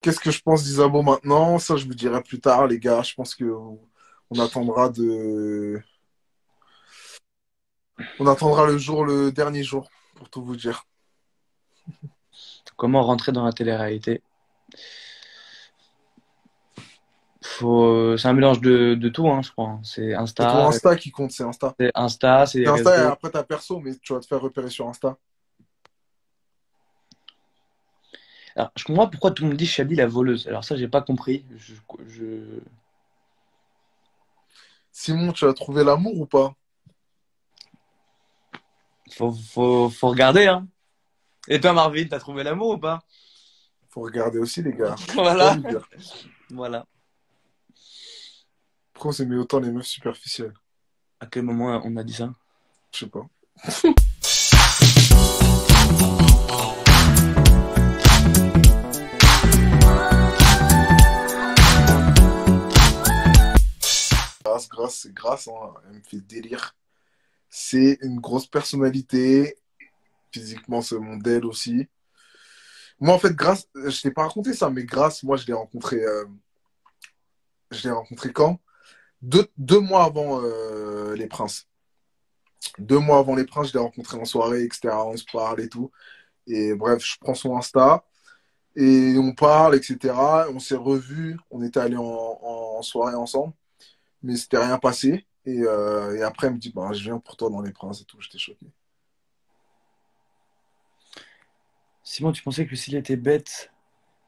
Qu'est-ce que je pense d'Isabeau maintenant? Ça, je vous dirai plus tard, les gars. Je pense que on attendra de, on attendra le dernier jour, pour tout vous dire. Comment rentrer dans la télé-réalité? C'est un mélange de tout, hein, je crois, hein. C'est C'est ton Insta, Insta qui compte, c'est Insta. c'est les C'est Insta et réseaux. après ta perso, mais tu vas te faire repérer sur Insta. Alors, je comprends pas pourquoi tout le monde dit Shadi la voleuse. Alors ça, j'ai pas compris. Simon, tu as trouvé l'amour ou pas? Faut regarder, hein. Et toi, Marvin, t'as trouvé l'amour ou pas? Faut regarder aussi, les gars. Faut pas Voilà, nous dire. voilà. Pourquoi on s'est mis autant les meufs superficielles? À quel moment on a dit ça? Je sais pas. C'est grâce, hein. Elle me fait délire. C'est une grosse personnalité. Physiquement, c'est mon modèle aussi. Moi, en fait, grâce, je t'ai pas raconté ça, mais grâce, moi, je l'ai rencontré quand? Deux mois avant les Princes. 2 mois avant les Princes, je l'ai rencontré en soirée, etc. On se parle et tout. Et bref, je prends son Insta et on parle, etc. On s'est revus, on était allés en soirée ensemble, mais c'était rien passé. Et après, elle me dit, bah, je viens pour toi dans les Princes et tout. J'étais choqué. Simon, tu pensais que Lucille était bête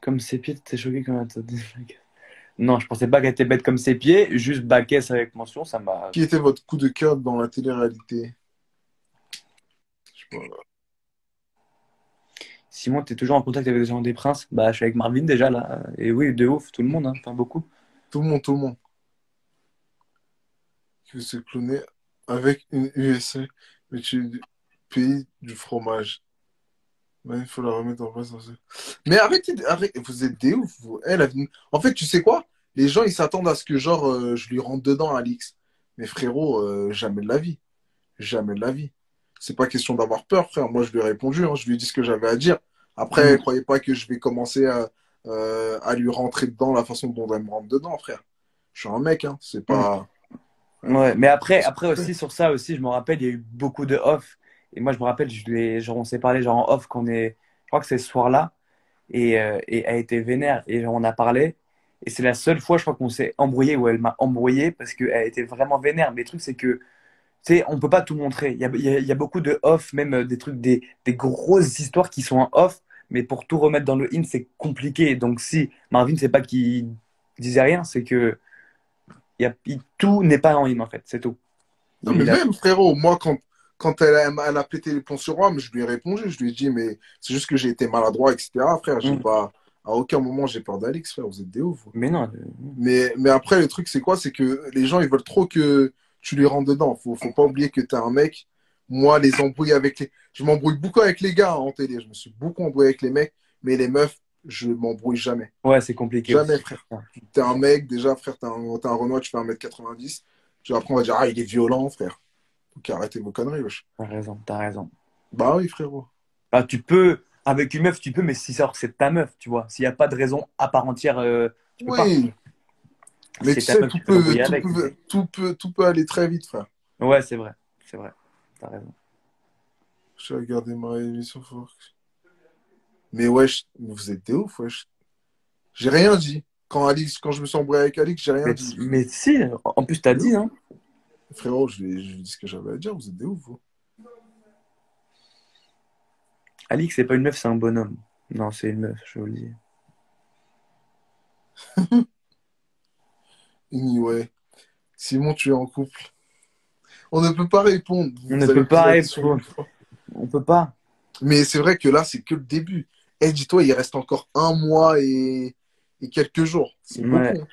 comme ses pieds, t'étais choqué quand elle t'a dit. Non, je pensais pas qu'elle était bête comme ses pieds, juste baquesse avec mention, ça m'a. Qui était votre coup de cœur dans la télé-réalité? Je sais pas. Simon, t'es toujours en contact avec des gens des princes? Bah, je suis avec Marvin déjà là. Et oui, de ouf, tout le monde, hein, enfin beaucoup. Tout le monde, tout le monde. Qui veut se cloner avec une USA, mais tu es du pays du fromage. Ouais, il faut la remettre en place. Mais arrêtez, arrêtez, vous êtes des ouf. En fait, tu sais quoi? Les gens, ils s'attendent à ce que, genre, je lui rentre dedans, Alix. Mais frérot, jamais de la vie. Jamais de la vie. C'est pas question d'avoir peur, frère. Moi, je lui ai répondu, hein. Je lui ai dit ce que j'avais à dire. Après, Mm. croyez pas que je vais commencer à lui rentrer dedans la façon dont elle me rentre dedans, frère. Je suis un mec, hein. C'est Mm. pas. Ouais, mais après, C'est après aussi, sur ça aussi, je me rappelle, il y a eu beaucoup de off. Et moi, je me rappelle, genre, on s'est parlé genre en off je crois que c'est ce soir-là. Et elle était vénère. Et genre, on a parlé. Et c'est la seule fois, je crois qu'on s'est embrouillé, où elle m'a embrouillé parce qu'elle était vraiment vénère. Mais le truc, c'est que, tu sais, on peut pas tout montrer. Il y a beaucoup de off, même des trucs, des grosses histoires qui sont en off. Mais pour tout remettre dans le in, c'est compliqué. Donc, si Marvin, c'est pas qu'il disait rien, c'est que tout n'est pas en in, en fait. C'est tout. Non, Mais mais il a. même, frérot, moi, quand elle a pété les plombs sur moi, mais je lui ai répondu. Je lui ai dit, mais c'est juste que j'ai été maladroit, etc. Frère, j'ai Mm. pas. À aucun moment, j'ai peur d'Alix, frère. Vous êtes des ouf, vous. Mais non. Mais après, le truc, c'est quoi? C'est que les gens, ils veulent trop que tu les rentres dedans. Faut pas oublier que t'es un mec. Moi, les embrouilles avec les. Je m'embrouille beaucoup avec les gars, hein, en télé. Je me suis beaucoup embrouillé avec les mecs, mais les meufs, je m'embrouille jamais. Ouais, c'est compliqué Jamais, aussi. frère. T'es un mec, déjà, frère, t'es un Renoir, tu fais 1m90. Puis après, on va dire, ah, il est violent, frère. Donc arrêtez vos conneries, wesh. T'as raison, t'as raison. Bah oui, frérot. Ah, tu peux, avec une meuf, tu peux, mais si c'est ta meuf, tu vois. S'il n'y a pas de raison à part entière, tu peux pas. Oui, Si mais c'est tu ta sais, meuf, tu peux t'embrouiller avec. Mais... tout peut aller très vite, frère. Ouais, c'est vrai. C'est vrai. T'as raison. Je vais regarder ma émission Fox. Mais wesh, vous êtes des ouf, wesh. J'ai rien dit. Quand je me suis embrouillé avec Alix, j'ai rien dit. Mais si, en plus, t'as Des dit, ouf. hein. Frérot, je lui ai dit ce que j'avais à dire, vous êtes des ouf, vous. Alix, c'est pas une meuf, c'est un bonhomme. Non, c'est une meuf, je vous le dis. Anyway, Simon, tu es en couple. On ne peut pas répondre. On ne Vous avez peut posé pas la question répondre. 1000 fois. On peut pas. Mais c'est vrai que là, c'est que le début. Eh, dis-toi, il reste encore un mois et quelques jours. C'est Ouais, beaucoup, hein.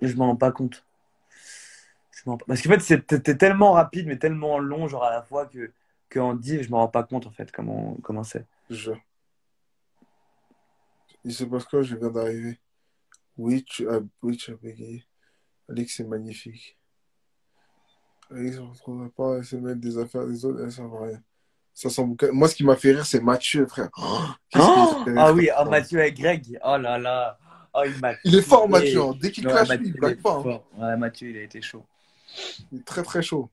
je m'en rends pas compte. Parce qu'en fait, c'était tellement rapide, mais tellement long, genre à la fois, que en dire, je me rends pas compte, en fait, comment c'est. Je- Il se passe quoi? Je viens d'arriver. Oui, tu as bégayé. Alix, c'est magnifique. Alix, on ne retrouvera pas, elle se mêle des affaires des autres, elle ne sert à rien. Ça sent beaucoup. Moi, ce qui m'a fait rire, c'est Mathieu, frère. Oh, qu'est-ce qu'il m'a Oh fait ah rire comme oui, oh, ça. Mathieu et Greg. Oh là là. Oh, il m'a Il est fort, Mathieu, tué. hein. Dès qu'il Ouais, clash, lui, Mathieu, il il blague est pas, hein. fort. Ouais, Mathieu, il a été chaud. Il est très, très chaud.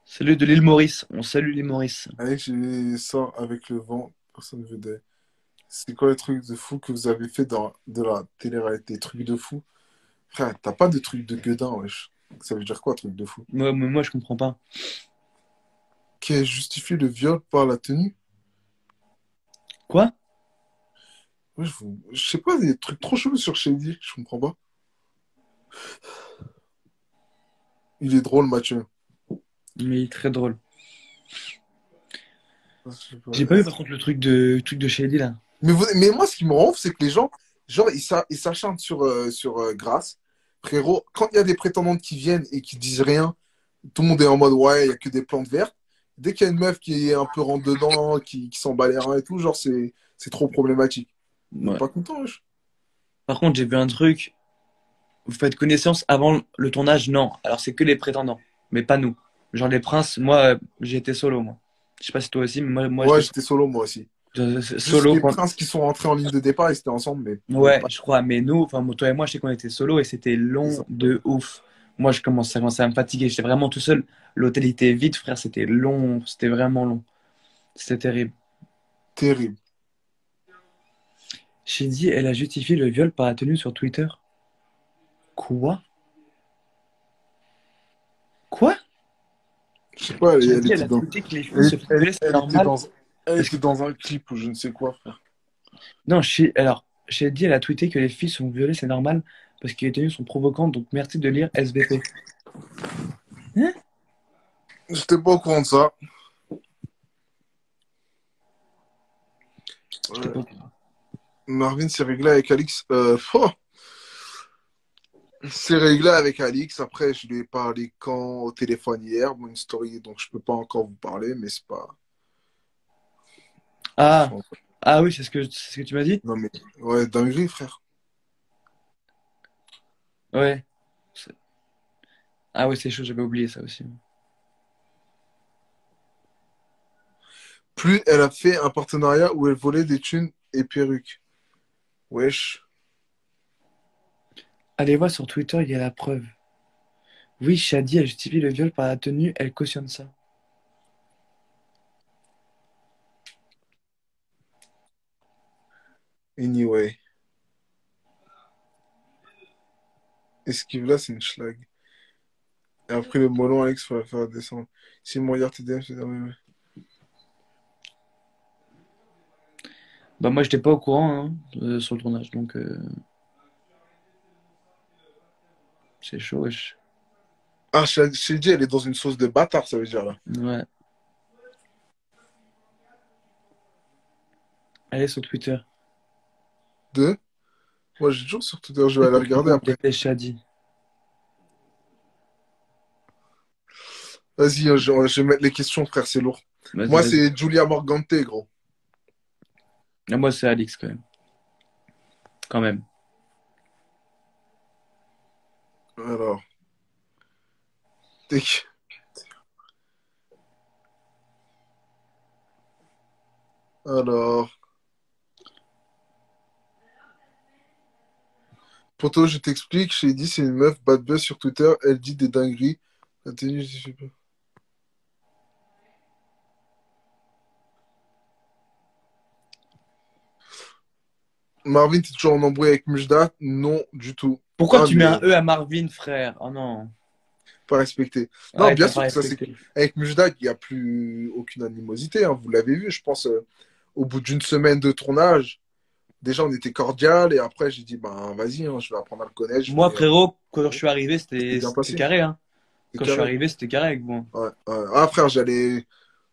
Salut de l'île Maurice. On salue l'île Maurice. Allez, j'ai ça avec le vent. Personne ne veut. C'est quoi les trucs de fou que vous avez fait dans de la télé-réalité? Trucs de fou? Frère, t'as pas de trucs de gueudin, wesh. Ça veut dire quoi, truc de fou? Moi, je comprends pas. Qui justifie le viol par la tenue? Quoi? Ouais, je sais pas, des trucs trop chelous sur Shady, je comprends pas. Il est drôle, Mathieu. Mais il est très drôle. Je sais pas. J'ai pas vu par contre le truc de Shady là. Mais moi, ce qui me rend ouf, c'est que les gens, genre, ils s'acharnent sur Grasse. Frérot, quand il y a des prétendantes qui viennent et qui disent rien, tout le monde est en mode, ouais, il y a que des plantes vertes. Dès qu'il y a une meuf qui est un peu rentre dedans, qui s'en bat les reins et tout, genre, c'est trop problématique. On n'est Ouais. pas content, wesh. Par contre, j'ai vu un truc. Vous faites connaissance avant le tournage? Non. Alors c'est que les prétendants, mais pas nous. Genre les princes, moi, j'ai été solo, moi. Je sais pas si toi aussi, mais moi Ouais, j'étais j'étais solo, moi aussi. Juste solo. les princes qui sont rentrés en ligne de départ, ils étaient ensemble, mais Ouais, pas. je crois. Mais nous, enfin, toi et moi, je sais qu'on était solo et c'était C'est long ça. de ouf. Moi, ça commençait à me fatiguer. J'étais vraiment tout seul. L'hôtel était vide, frère. C'était long. C'était vraiment long. C'était terrible. Terrible. Shindy, elle a justifié le viol par la tenue sur Twitter. Quoi? Quoi? Je sais pas, elle Shindy, elle était a dans. tweeté que les filles Elle, se violaient, c'est elle était normal. dans. Elle Parce que... était dans un clip ou je ne sais quoi, frère. Non, alors, Shindy, elle a tweeté que les filles sont violées, c'est normal. Parce que les tenues sont provocantes. Donc, merci de lire SVP. Hein? J'étais pas au courant de ça. J'étais Ouais. pas au courant. Marvin s'est réglé avec Alix. C'est réglé avec Alix. Après, je lui ai parlé quand au téléphone hier. Bon, une story, donc je peux pas encore vous parler, mais c'est pas. Ah, ah oui, c'est ce que tu m'as dit? Non, mais. Ouais, dinguerie, frère. Ouais. C'est- Ah ouais, c'est chaud, j'avais oublié ça aussi. Plus elle a fait un partenariat où elle volait des thunes et perruques. Wesh. Allez voir sur Twitter, il y a la preuve. Oui, Shadi a justifié le viol par la tenue, elle cautionne ça. Anyway. Esquive là, c'est une schlag. Et après, le molon, Alex, faut la faire descendre. Si mon regarde TDM, c'est ouais. Bah moi, j'étais pas au courant hein, sur le tournage, donc c'est chaud, wesh. Ah, Shady, elle est dans une sauce de bâtard, ça veut dire là. Ouais. Allez sur Twitter. Deux. Moi, j'ai toujours sur Twitter, je vais aller regarder après. C'était Shadi. Vas-y, je vais mettre les questions, frère, c'est lourd. Vas-y, Moi, vas-y. c'est Julia Morgante, gros. Ah, moi, c'est Alix quand même. Quand même. Alors, tic. Alors, poto, je t'explique. Shady, c'est une meuf bad buzz sur Twitter. Elle dit des dingueries. La tenue, je sais pas. Marvin, t'es toujours en embrouille avec Mujda? Non, du tout. Pourquoi Ah, tu mets un mais E à Marvin, frère? Oh non. pas respecté. Non, Ouais, bien t'as pas sûr que ça, c'est. respecté. Avec Mujda, il n'y a plus aucune animosité, hein. Vous l'avez vu, je pense, au bout d'une semaine de tournage. Déjà, on était cordial et après, j'ai dit, ben, vas-y, hein, je vais apprendre à le connaître. Moi, frérot, quand je suis arrivé, C'était c'était bien c'était passé. carré, hein. C'est Quand je suis carré. arrivé, c'était carré avec vous. Ouais, ouais. Ah, frère, j'allais.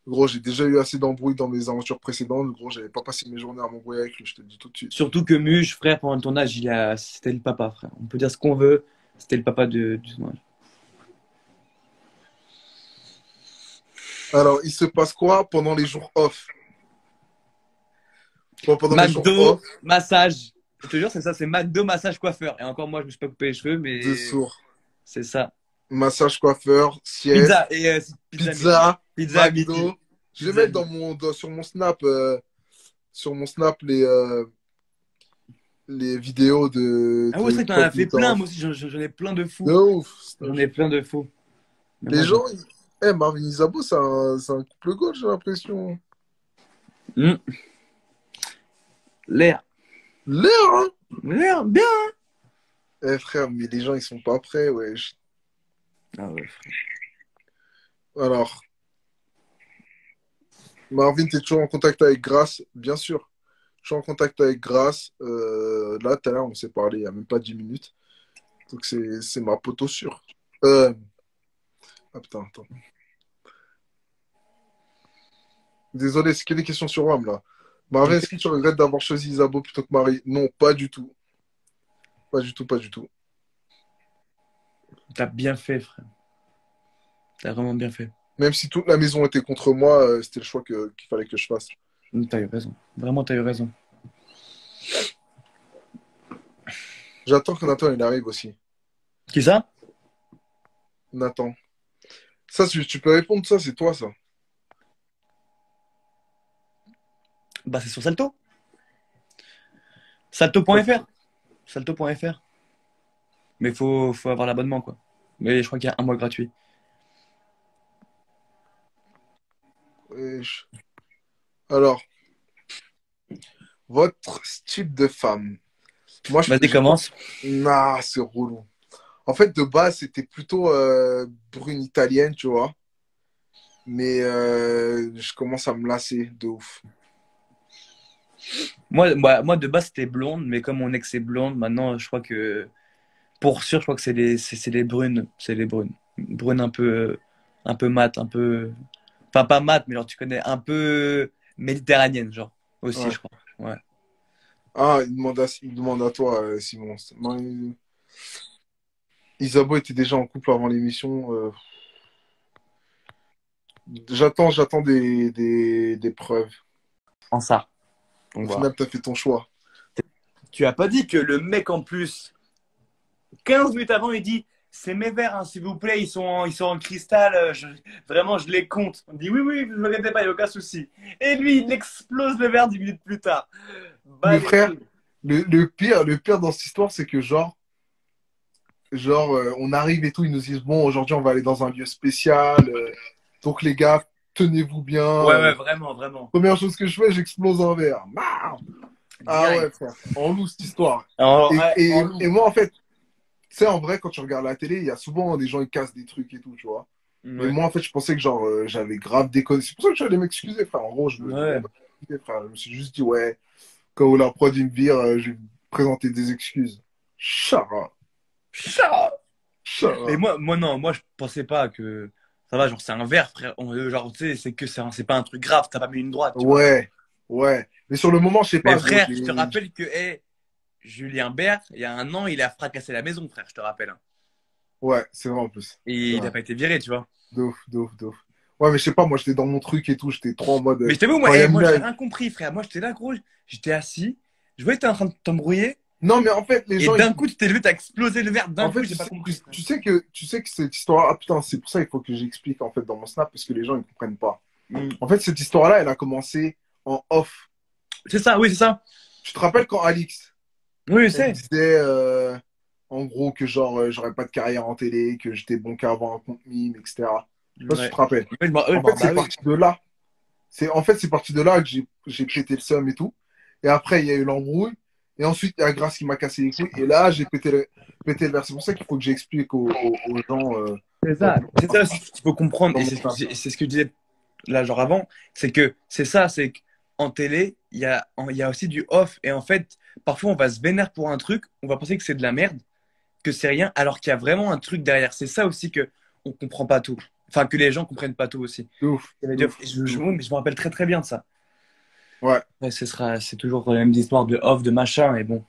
Gros, j'ai déjà eu assez d'embrouilles dans mes aventures précédentes. Gros, j'avais pas passé mes journées à m'embrouiller avec lui, je te le dis tout de suite. Surtout que Muge, frère, pendant le tournage, c'était le papa, frère. On peut dire ce qu'on veut, c'était le papa du tournage. Alors, il se passe quoi pendant les jours off? Bon, pendant les jours McDo, off, massage. Je te jure, c'est ça, c'est McDo, massage, coiffeur. Et encore, moi, je me suis pas coupé les cheveux, deux mais sourds. c'est ça. massage coiffeur, sieste, Pizza et pizza midi. pizza, Pizza à midi. McDo. Je vais Pizza à mettre midi. sur mon snap les vidéos Ah ouais, c'est vrai que t'en Top as fait 8 plein, off. moi aussi, j'en ai plein de De fous. ouf. J'en ai plein de fous. Mais Les moi, gens, Marvin Isabeau, c'est un couple gauche, j'ai l'impression. Hmm. L'air. L'air, hein? L'air, bien. Eh frère, mais les gens, ils sont pas prêts, wesh. Ah ouais, frère. Alors, Marvin, t'es toujours en contact avec Grace? Bien sûr. Je suis en contact avec Grace. Là, tout à l'heure, on s'est parlé il y a même pas 10 minutes. Donc, c'est ma poteau sûre. Euh... Ah putain, attends. Désolé, c'est que des questions sur Rome, là. Marvin, est-ce que tu regrettes d'avoir choisi Isabeau plutôt que Marie? Non, pas du tout. Pas du tout, pas du tout. T'as bien fait, frère. T'as vraiment bien fait. Même si toute la maison était contre moi, c'était le choix qu'il fallait que je fasse. T'as eu raison. Vraiment, t'as eu raison. J'attends que Nathan il arrive aussi. Qui ça? Nathan. Ça, tu peux répondre, ça, c'est toi, ça. Bah, c'est sur Salto. Salto.fr. Salto.fr. Mais faut avoir l'abonnement, quoi. Mais je crois qu'il y a un mois gratuit. Wesh. Alors, votre style de femme. Moi, Vas-y, j'ai pas. commence. Nah, c'est relou. En fait, de base, c'était plutôt brune italienne, tu vois. Mais je commence à me lasser de ouf. Moi, de base, c'était blonde, mais comme mon ex est blonde, maintenant, je crois que, pour sûr, je crois que c'est les brunes. C'est les brunes. Brunes un peu mat, un peu. Enfin, pas mat, mais genre, tu connais, un peu méditerranéenne, genre, aussi, Ouais. je crois. Ouais. Ah, il demande à toi, Simon. Non, Isabeau était déjà en couple avant l'émission. J'attends des preuves. En ça. Au Donc voilà. final, t'as fait ton choix. Tu as pas dit que le mec en plus, 15 minutes avant, il dit c'est mes verres, hein, s'il vous plaît, ils sont en cristal, vraiment, je les compte. On dit oui, oui, ne vous inquiétez pas, il n'y a aucun souci. Et lui, il explose le verre 10 minutes plus tard. Bah Mais les frère, couilles. le pire dans cette histoire, c'est que on arrive et tout, ils nous disent, bon, aujourd'hui, on va aller dans un lieu spécial. Donc, les gars, tenez-vous bien. Ouais, ouais, vraiment, vraiment. Première chose que je fais, j'explose un verre. Bam. Ah ouais, Direct. frère, en loue cette histoire. Ouais, en Et loup. moi, en fait, tu sais, en vrai, quand tu regardes la télé, il y a souvent des gens qui cassent des trucs et tout, tu vois. Mais Ouais, moi, en fait, je pensais que j'avais grave déconné. C'est pour ça que j'allais m'excuser, frère. En gros, je voulais ouais. pas m'excuser, frère. Je me suis juste dit, ouais, quand la prod il me vire, je vais présenter des excuses. Chara, Chat. Et chara. non, moi, je pensais pas que. Ça va, genre, c'est un verre, frère. Genre, tu sais, c'est pas un truc grave, t'as pas mis une droite, tu vois. Ouais, ouais. Mais sur le moment, je sais Mais pas, gros. frère, je te rappelle que, hey, Julien Bert, il y a un an, il a fracassé la maison, frère, je te rappelle, hein. Ouais, c'est vrai en plus. Et C'est il n'a vrai. pas été viré, tu vois. De ouf, de ouf, de ouf. Ouais, mais je sais pas, moi, j'étais dans mon truc et tout. J'étais trop en mode. Mais je t'avoue, Quand il y a moi, j'ai Mina- rien compris, frère. Moi, j'étais là, gros, j'étais assis, je voyais que t'es en train de t'embrouiller, Non, mais en fait, les et gens, d'un coup, tu t'es levé, t'as explosé le verre, d'un en fait, coup, j'ai pas compris, frère. tu sais que cette histoire. Ah putain, c'est pour ça qu'il faut que j'explique en fait dans mon snap parce que les gens ils comprennent pas. Mm. En fait, cette histoire-là, elle a commencé en off. C'est ça, oui, c'est ça. Tu te rappelles quand Alix, Oui, je elle sais. disait en gros que j'aurais pas de carrière en télé, que j'étais bon qu'à avoir un compte mime, etc. Je sais pas si tu Ouais. te rappelles. Oui, En fait, c'est bah oui. parti de là. C'est parti de là que j'ai pété le seum et tout. Et après, il y a eu l'embrouille. Et ensuite, il y a Grace qui m'a cassé les couilles. Et là, j'ai pété le verre. C'est pour ça qu'il faut que j'explique aux gens dans, C'est ça aussi qu'il faut comprendre, dans et mon snap. c'est ce que je disais là, genre avant, c'est que c'est ça, c'est qu'en télé, il y a aussi du off, et en fait, parfois, on va se vénérer pour un truc, on va penser que c'est de la merde, que c'est rien, alors qu'il y a vraiment un truc derrière. C'est ça aussi que on comprend pas tout. Enfin, que les gens comprennent pas tout aussi. De ouf, Ça veut de dire- ouf, de ouf. mais je me rappelle très très bien de ça. Ouais. Ouais, c'est toujours la même histoire de off, de machin, et bon.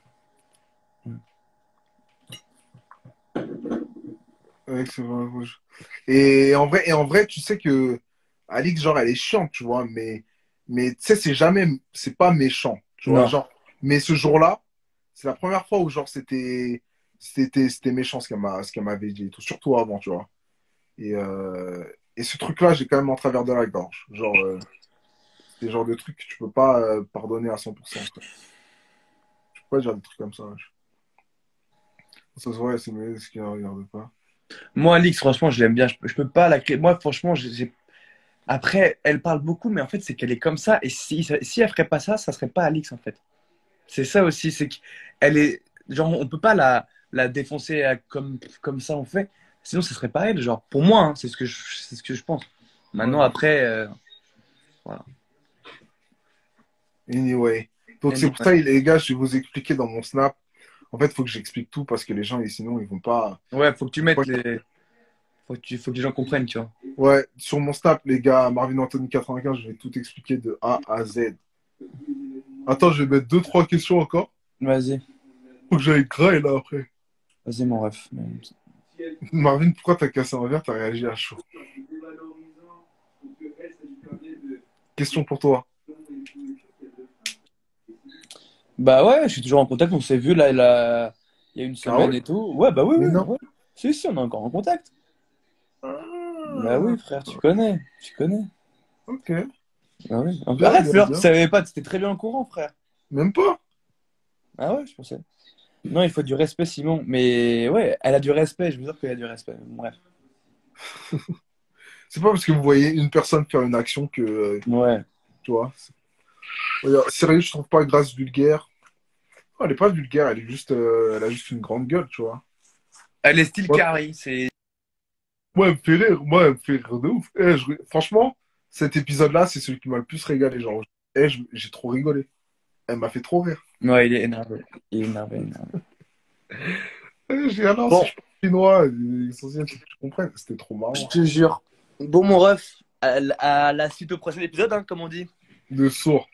Ouais, c'est vrai, rouge. Et en vrai, tu sais que Alix, genre, elle est chiante, tu vois. Mais tu sais, c'est pas méchant, tu vois. Non. Genre, mais ce jour-là, c'est la première fois où, genre, c'était. c'était méchant ce qu'elle m'avait dit et tout, surtout avant, tu vois. Et ce truc-là, j'ai quand même en travers de la gorge. Genre, c'est le genre de truc que tu peux pas pardonner à 100%. Frère. Tu peux pas dire des trucs comme ça. Wesh. Ça se voit, c'est mieux ce qu'il ne regarde pas. Moi, Alix, franchement, je l'aime bien. Je peux pas la créer. Moi, franchement, après, elle parle beaucoup, mais en fait, c'est qu'elle est comme ça. Et si elle ferait pas ça, ça serait pas Alix, en fait. C'est ça aussi, c'est qu'elle est. Genre, on peut pas la défoncer comme ça, on fait. Sinon, ce serait pas elle. Genre, pour moi, hein, c'est ce que je pense. Maintenant, Ouais. après, voilà. Anyway. Donc, c'est pour Anyway. ça, les gars, je vais vous expliquer dans mon Snap. En fait, il faut que j'explique tout parce que les gens, sinon, ils vont pas. Ouais, faut que tu mettes les. Faut que les gens comprennent, tu vois. Ouais, sur mon Snap, les gars, Marvin Anthony 95, je vais tout expliquer de A à Z. Attends, je vais mettre deux, trois questions encore. Vas-y, Faut que j'aille grailler là après. vas-y, mon ref. Marvin, pourquoi t'as cassé un verre? T'as réagi à chaud. Question pour toi. Bah ouais, je suis toujours en contact. On s'est vu là, il y a une Ah ouais? semaine et tout. Ouais, bah oui, Mais oui. non. Ouais. Si, si, on est encore en contact. Bah Ah, oui, frère, tu connais. Tu connais. ok. Bah oui. Bien, Arrête, bien, Fleur, tu bien. savais pas, t'étais très bien au courant, frère. Même pas. Ah ouais, je pensais. Non, il faut du respect, Simon. Mais ouais, elle a du respect, je veux dire qu'elle a du respect. Bref. C'est pas parce que vous voyez une personne faire une action que, Ouais. tu vois. Regarde, sérieux, je trouve pas Grâce vulgaire. Oh, elle est pas vulgaire, elle a juste une grande gueule, tu vois. Elle est style Ouais. Carrie, c'est. Moi, elle me fait rire. Moi, elle me fait rire de ouf. Franchement, cet épisode-là, c'est celui qui m'a le plus régalé. Genre, j'ai trop rigolé. Elle m'a fait trop rire. Ouais, il est énervé. Il est énervé, énervé. J'ai dit, ah non, c'est Bon, chinois. L'essentiel, c'est que tu comprennes. C'était trop je marrant. te jure. Bon, mon ref, à la suite au prochain épisode, hein, comme on dit. De sourd.